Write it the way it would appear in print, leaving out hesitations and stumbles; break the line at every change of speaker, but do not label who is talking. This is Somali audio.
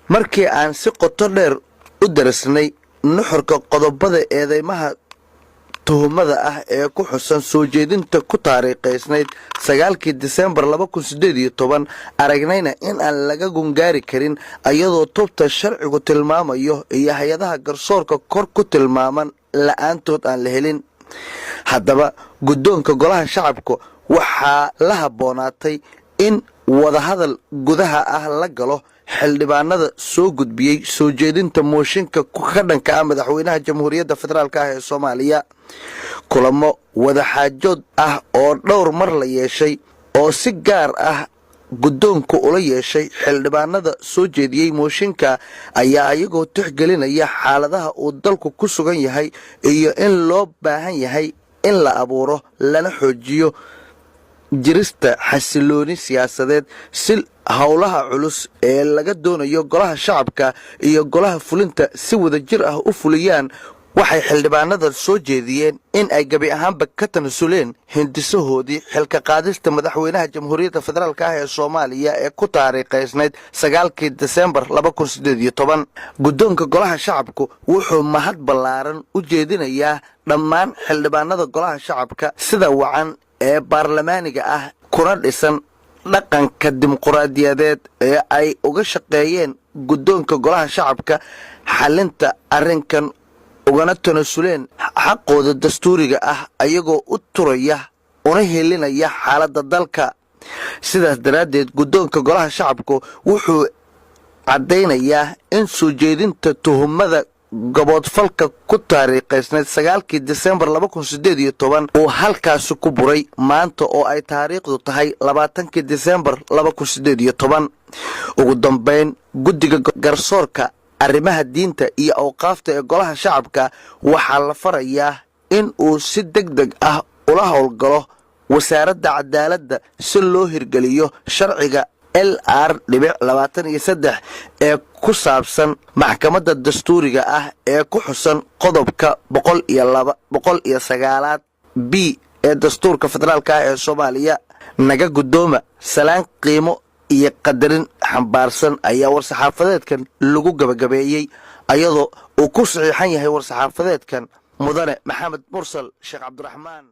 markii aan si qoto dheer u darisnay nuxurka qodobada eedeymaha tuhumada ah ee ku xusan soo jeedinta ku taariikhaysnayd 9 Diseembar 2018 aragnayna in aan laga gungaari karin ayadoo tubta sharcigu tilmaamayo iyo hay'adaha garsoorka kor ku tilmaaman la'aantood aan la helin. haddaba guddoonka golaha shacabka waxaa la haboonaatay in wadahadal gudaha ah la galo xildhibaanada soo gudbiyay soo jeedinta mooshinka ka dhanka ah madaxweynaha jamhuuriyadda federaalka ah ee Soomaaliya. kulamo wadaxaajood ah oo dhowr mar la yeeshay oo si gaar ah guddoonku ula yeeshay xildhibaanada soo jeediyay mooshinka ayaa ayagoo tixgelinaya xaaladaha uu dalku ku sugan yahay iyo in loo baahan yahay in la abuuro lana xoojiyo jirista xasilooni siyaasadeed si howlaha culus ee laga doonayo golaha shacabka iyo golaha fulinta si wadajir ah u fuliyaan. waxay xildhibaanada soo jeediyeen in ay gabi ahaanba ka tanasuleen hindisahoodii xilka qaadista madaxweynaha jamhuuriyadda federaalka ah ee Soomaaliya ee ku taariikhaysnayd 9 Diseembar 2018. guddoonka golaha shacabku wuxuu mahad ballaaran u jeedinayaa dhammaan xildhibaanada golaha shacabka sida wacan ee baarlamaaniga ah kuna dhisan dhaqanka dimuqraadiyadeed ee ay uga shaqeeyeen guddoonka golaha shacabka xalinta arrinkan ugana tanasuleen xaqooda dastuuriga ah ayagoo u turaya una helinaya xaaladda dalka. sidaas daraaddeed guddoonka golaha shacabku wuxuu caddaynayaa in soo jeedinta tuhumada gaboodfalka ku taariikhaysnayd 9 Diseembar 2018 uu halkaasi ku buray maanta oo ay taariikhdu tahay 20 Diseembar 2018. ugu dambeyn guddiga garsoorka arrimaha diinta iyo awqaafta ee golaha shacabka waxaa la farayaa in uu si degdeg ah ula howlgalo wasaaradda cadaaladda si loo hirgeliyo sharciga LR-23 ee ku saabsan maxkamadda dastuuriga ah ee ku xusan qodobka 109 B ee dastuurka federaalka ah ee Soomaaliya. naga guddooma salaan qiimo iyo qadarin xambaarsan ayaa war-saxaafadeedkan lagu gabagabeeyay ayadoo uu ku saxiixan yahay war-saxaafadeedkan mudane Maxamed Mursal Sheekh Cabdiraxmaan.